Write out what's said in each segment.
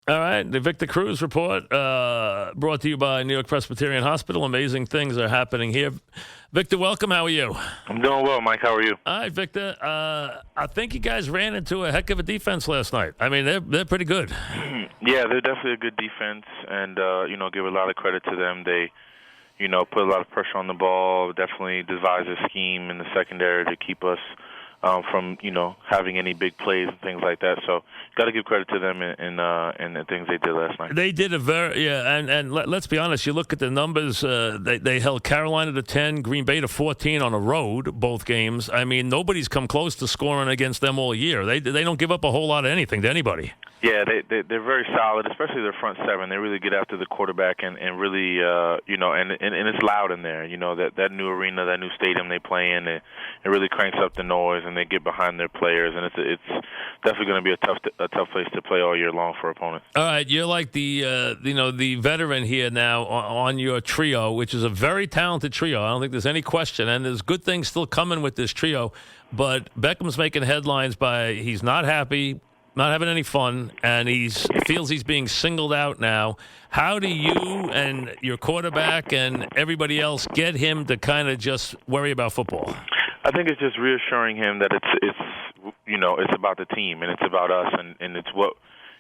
All right, the Victor Cruz report brought to you by New York Presbyterian Hospital. Amazing things are happening here. Victor, welcome. How are you? I'm doing well, Mike. How are you? All right, Victor. I think you guys ran into a heck of a defense last night. I mean, they're pretty good. Yeah, they're definitely a good defense, and give a lot of credit to them. They, put a lot of pressure on the ball. Definitely devised a scheme in the secondary to keep us from having any big plays and things like that. So got to give credit to them in the things they did last night. They did and let's be honest. You look at the numbers. They held Carolina to 10, Green Bay to 14 on the road, both games. I mean, nobody's come close to scoring against them all year. They don't give up a whole lot of anything to anybody. Yeah, they're very solid, especially their front seven. They really get after the quarterback and really, and it's loud in there. That new arena, that new stadium they play in, it really cranks up the noise, and they get behind their players, and it's definitely going to be a tough place to play all year long for opponents. All right, you're like the veteran here now on your trio, which is a very talented trio. I don't think there's any question, and there's good things still coming with this trio. But Beckham's making headlines by he's not happy, not having any fun, and he feels he's being singled out now. How do you and your quarterback and everybody else get him to kind of just worry about football? I think it's just reassuring him that it's about the team and it's about us and it's what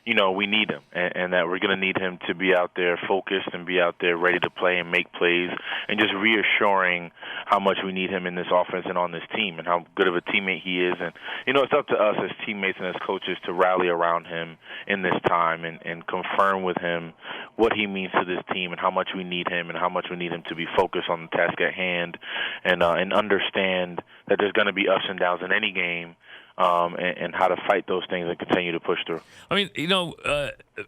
we need him, and that we're going to need him to be out there focused and be out there ready to play and make plays, and just reassuring how much we need him in this offense and on this team, and how good of a teammate he is. And it's up to us as teammates and as coaches to rally around him in this time and confirm with him what he means to this team and how much we need him and how much we need him to be focused on the task at hand, and understand that there's going to be ups and downs in any game. And how to fight those things and continue to push through. I mean,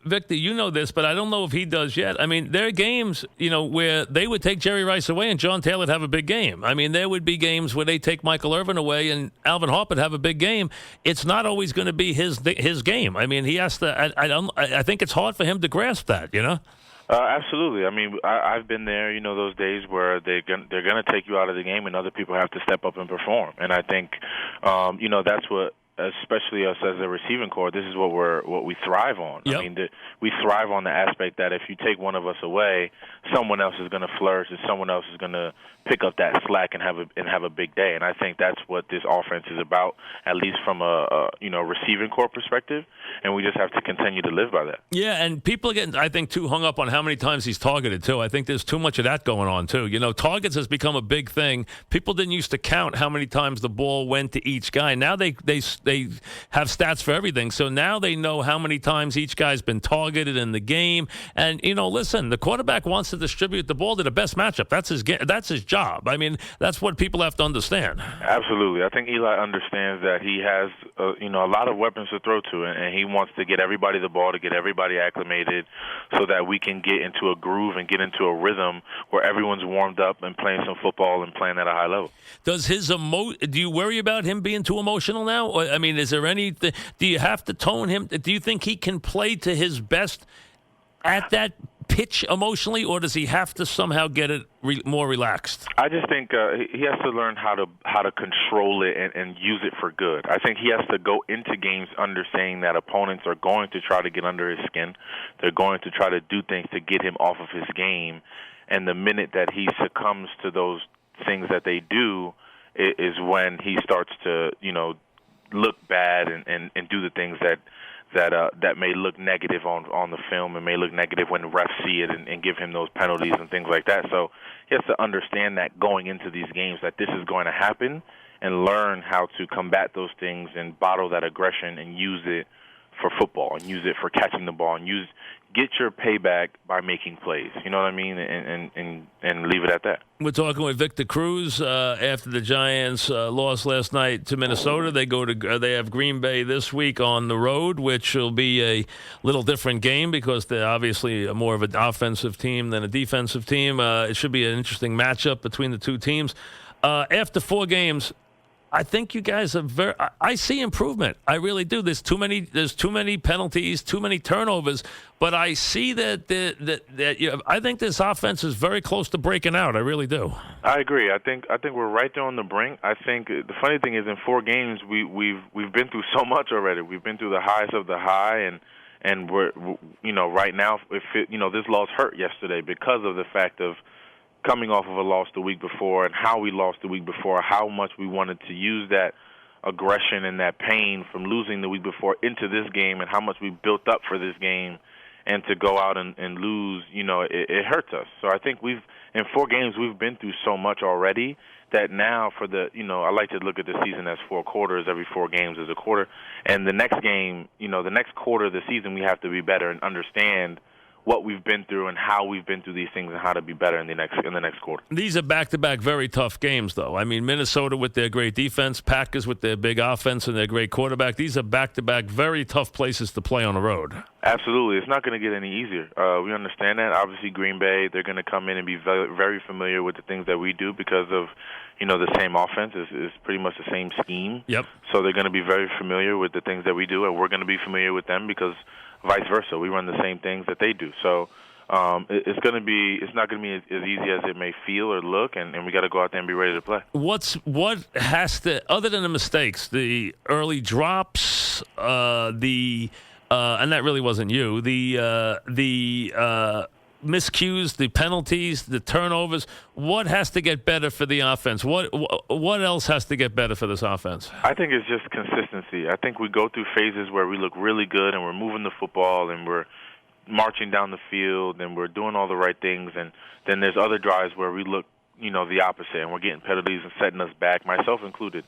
Victor, you know this, but I don't know if he does yet. I mean, there are games, where they would take Jerry Rice away and John Taylor would have a big game. I mean, there would be games where they take Michael Irvin away and Alvin Harp would have a big game. It's not always going to be his game. I mean, he has to. I think it's hard for him to grasp that. Absolutely. I mean, I've been there, those days where they're gonna take you out of the game and other people have to step up and perform. And I think, that's what, especially us as a receiving corps, this is what we thrive on. Yep. I mean, we thrive on the aspect that if you take one of us away, someone else is going to flourish and someone else is going to pick up that slack and have a big day. And I think that's what this offense is about, at least from a receiving corps perspective. And we just have to continue to live by that. Yeah, and people are getting, I think, too hung up on how many times he's targeted, too. I think there's too much of that going on, too. Targets has become a big thing. People didn't used to count how many times the ball went to each guy. Now they have stats for everything, so now they know how many times each guy's been targeted in the game. And, listen, the quarterback wants to distribute the ball to the best matchup. That's his job. I mean, that's what people have to understand. Absolutely. I think Eli understands that he has, a lot of weapons to throw to, and he wants to get everybody the ball, to get everybody acclimated so that we can get into a groove and get into a rhythm where everyone's warmed up and playing some football and playing at a high level. Does do you worry about him being too emotional now? I mean, is there anything, do you have to tone him? Do you think he can play to his best at that pitch emotionally, or does he have to somehow get it more relaxed? I just think he has to learn how to control it and use it for good. I think he has to go into games understanding that opponents are going to try to get under his skin. They're going to try to do things to get him off of his game. And the minute that he succumbs to those things that they do is when he starts to, look bad and do the things that may look negative on the film and may look negative when the refs see it and give him those penalties and things like that. So he has to understand that going into these games that this is going to happen and learn how to combat those things and bottle that aggression and use it for football and use it for catching the ball and get your payback by making plays. You know what I mean? And leave it at that. We're talking with Victor Cruz after the Giants lost last night to Minnesota. They have Green Bay this week on the road, which will be a little different game because they're obviously more of an offensive team than a defensive team. It should be an interesting matchup between the two teams. After 4 games, I think you guys are I see improvement. I really do. There's too many penalties, too many turnovers. But I see that I think this offense is very close to breaking out. I really do. I agree. I think we're right there on the brink. I think the funny thing is, in 4 games, we've been through so much already. We've been through the highs of the high, And right now, this loss hurt yesterday because of the fact of coming off of a loss the week before and how we lost the week before, how much we wanted to use that aggression and that pain from losing the week before into this game, and how much we built up for this game, and to go out and lose, it hurts us. So I think in 4 games, we've been through so much already that now for I like to look at the season as 4 quarters. Every 4 games is a quarter. And the next game, the next quarter of the season, we have to be better and understand what we've been through and how we've been through these things and how to be better in the next quarter. These are back-to-back very tough games, though. I mean, Minnesota with their great defense, Packers with their big offense and their great quarterback. These are back-to-back very tough places to play on the road. Absolutely. It's not going to get any easier. We understand that. Obviously, Green Bay, they're going to come in and be very, very familiar with the things that we do because of, the same offense is pretty much the same scheme. Yep. So they're going to be very familiar with the things that we do, and we're going to be familiar with them because vice versa. We run the same things that they do. So it's not going to be as easy as it may feel or look, and we got to go out there and be ready to play. What has to, other than the mistakes, the early drops, and that really wasn't you, the miscues, the penalties, the turnovers, what has to get better for the offense? What else has to get better for this offense? I think it's just consistency. I think we go through phases where we look really good and we're moving the football and we're marching down the field and we're doing all the right things, and then there's other drives where we look, the opposite, and we're getting penalties and setting us back, myself included.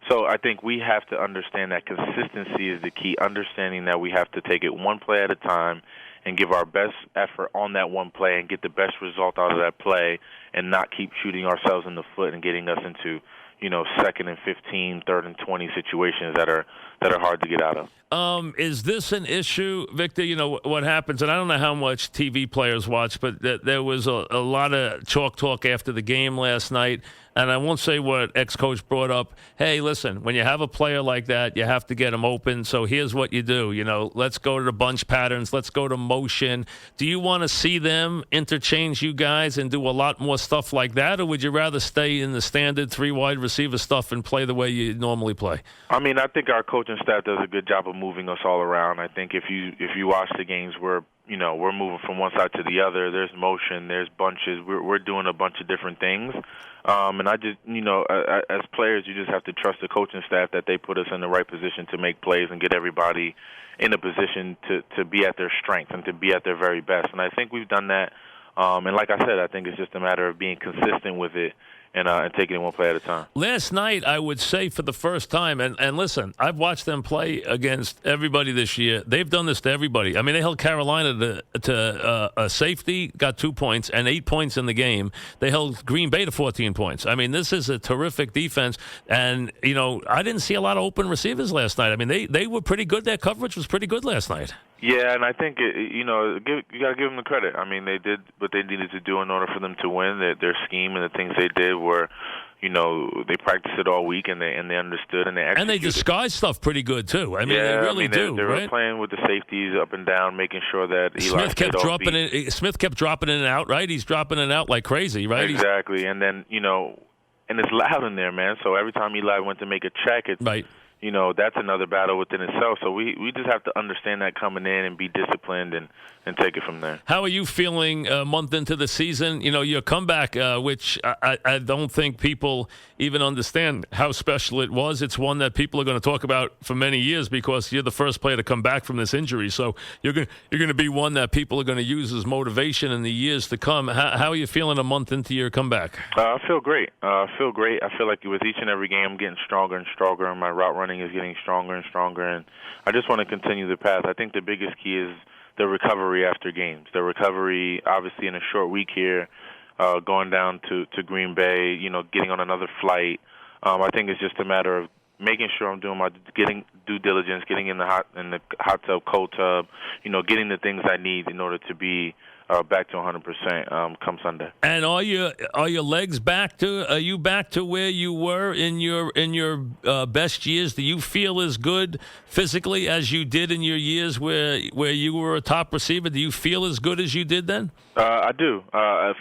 So I think we have to understand that consistency is the key, understanding that we have to take it one play at a time and give our best effort on that one play and get the best result out of that play, and not keep shooting ourselves in the foot and getting us into, 2nd and 15, 3rd and 20 situations that are hard to get out of. Is this an issue, Victor? What happens, and I don't know how much TV players watch, but there was a lot of chalk talk after the game last night, and I won't say what ex-coach brought up. Hey, listen, when you have a player like that, you have to get him open, so here's what you do. Let's go to the bunch patterns. Let's go to motion. Do you want to see them interchange you guys and do a lot more stuff like that, or would you rather stay in the standard 3 wide receiver stuff and play the way you normally play? I mean, I think our coaching staff does a good job of moving us all around. I think if you watch the games where we're moving from one side to the other, there's motion, there's bunches, we're doing a bunch of different things, and I just as players, you just have to trust the coaching staff that they put us in the right position to make plays and get everybody in a position to be at their strength and to be at their very best. And I think we've done that. And like I said, I think it's just a matter of being consistent with it and taking it one play at a time. Last night, I would say for the first time, and listen, I've watched them play against everybody this year. They've done this to everybody. I mean, they held Carolina to a safety, got 2 points, and 8 points in the game. They held Green Bay to 14 points. I mean, this is a terrific defense. And, I didn't see a lot of open receivers last night. I mean, they were pretty good. Their coverage was pretty good last night. Yeah, and I think you got to give them the credit. I mean, they did what they needed to do in order for them to win. Their scheme and the things they did were, they practiced it all week and they understood and they executed. And they disguised stuff pretty good too. I mean, they really do. They right? were playing with the safeties up and down, making sure that Eli Smith kept dropping in and out. Right, he's dropping in and out like crazy. Right, exactly. And then and it's loud in there, man. So every time Eli went to make a check, it's right. That's another battle within itself. So we just have to understand that coming in and be disciplined and take it from there. How are you feeling a month into the season? Your comeback, which I don't think people even understand how special it was. It's one that people are going to talk about for many years because you're the first player to come back from this injury. So you're going to be one that people are going to use as motivation in the years to come. How are you feeling a month into your comeback? I feel great. I feel like with each and every game I'm getting stronger and stronger, and my route running is getting stronger and stronger, and I just want to continue the path. I think the biggest key is the recovery after games. The recovery, obviously, in a short week here, going down to Green Bay, getting on another flight. I think it's just a matter of making sure I'm doing getting due diligence, getting in the hot tub, cold tub, getting the things I need in order to be back to 100% come Sunday. And are your legs back to? Are you back to where you were in your best years? Do you feel as good physically as you did in your years where you were a top receiver? Do you feel as good as you did then? I do.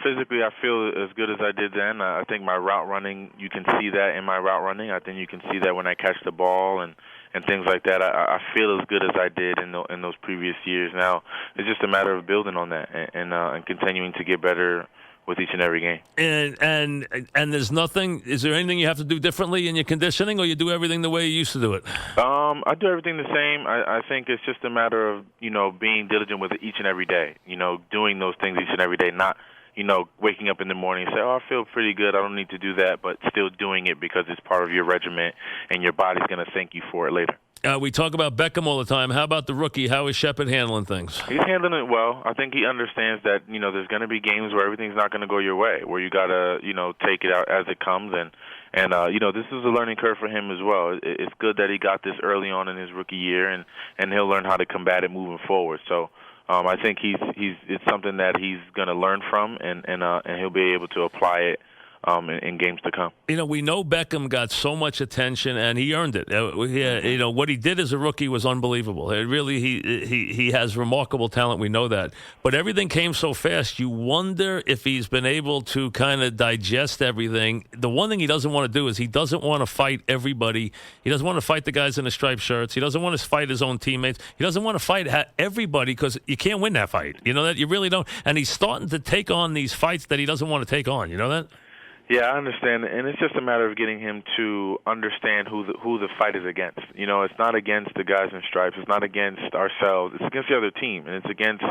Physically, I feel as good as I did then. I think my route running, you can see that in my route running. I think you can see that when I catch the ball and and things like that, I feel as good as I did in those previous years. Now it's just a matter of building on that and continuing to get better with each and every game. And there's nothing. Is there anything you have to do differently in your conditioning, or you do everything the way you used to do it? I do everything the same. I think it's just a matter of being diligent with it each and every day. Doing those things each and every day, not waking up in the morning and say, "Oh, I feel pretty good. I don't need to do that," but still doing it because it's part of your regimen, and your body's going to thank you for it later. We talk about Beckham all the time. How about the rookie? How is Shepard handling things? He's handling it well. I think he understands that there's going to be games where everything's not going to go your way, where you got to take it out as it comes, and this is a learning curve for him as well. It's good that he got this early on in his rookie year, and he'll learn how to combat it moving forward. So I think it's something that he's going to learn from, and he'll be able to apply it in games to come. We know Beckham got so much attention, and he earned it. What he did as a rookie was unbelievable. It really, he has remarkable talent. We know that. But everything came so fast. You wonder if he's been able to kind of digest everything. The one thing he doesn't want to do is he doesn't want to fight everybody. He doesn't want to fight the guys in the striped shirts. He doesn't want to fight his own teammates. He doesn't want to fight everybody because you can't win that fight. You know that? You really don't. And he's starting to take on these fights that he doesn't want to take on. You know that? Yeah, I understand, and it's just a matter of getting him to understand who the fight is against. It's not against the guys in stripes. It's not against ourselves. It's against the other team, and it's against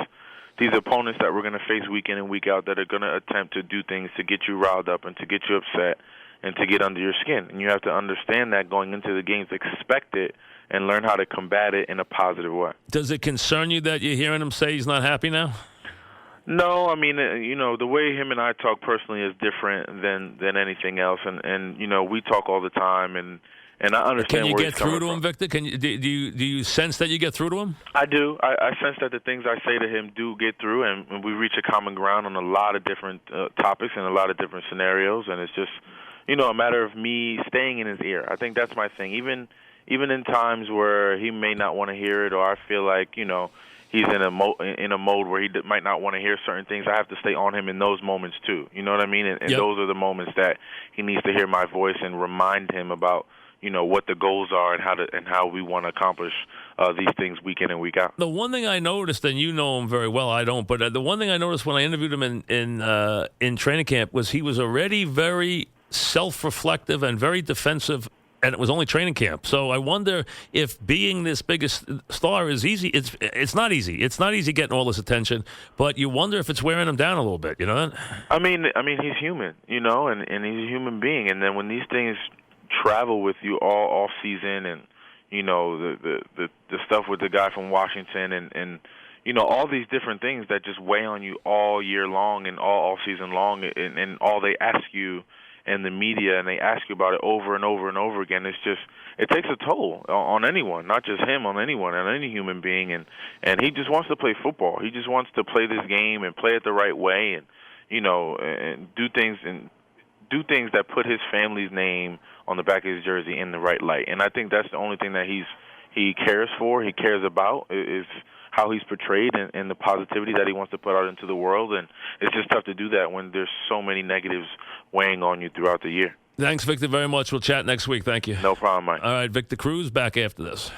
these opponents that we're going to face week in and week out that are going to attempt to do things to get you riled up and to get you upset and to get under your skin. And you have to understand that going into the games, expect it, and learn how to combat it in a positive way. Does it concern you that you're hearing him say he's not happy now? No, I mean, the way him and I talk personally is different than anything else, and we talk all the time, and I understand. Can you get through to him, Victor? Do you sense that you get through to him? I do. I sense that the things I say to him do get through, and we reach a common ground on a lot of different topics and a lot of different scenarios, and it's just a matter of me staying in his ear. I think that's my thing. Even in times where he may not want to hear it, or I feel like he's in a mode where he might not want to hear certain things, I have to stay on him in those moments too. You know what I mean? And yep. Those are the moments that he needs to hear my voice and remind him about what the goals are and how we want to accomplish these things week in and week out. The one thing I noticed, and you know him very well, I don't, but the one thing I noticed when I interviewed him in training camp was he was already very self-reflective and very defensive. And it was only training camp. So I wonder if being this biggest star is easy. It's not easy. It's not easy getting all this attention. But you wonder if it's wearing him down a little bit. You know that? I mean, he's human, and he's a human being. And then when these things travel with you all season, and the stuff with the guy from Washington, and all these different things that just weigh on you all year long and all season long, and all they ask you. And the media, and they ask you about it over and over and over again. It takes a toll on anyone, not just him, on anyone, on any human being. And he just wants to play football. He just wants to play this game and play it the right way, and and do things that put his family's name on the back of his jersey in the right light. And I think that's the only thing that he cares for. He cares about is how he's portrayed and the positivity that he wants to put out into the world. And it's just tough to do that when there's so many negatives weighing on you throughout the year. Thanks, Victor, very much. We'll chat next week. Thank you. No problem, Mike. All right, Victor Cruz, back after this.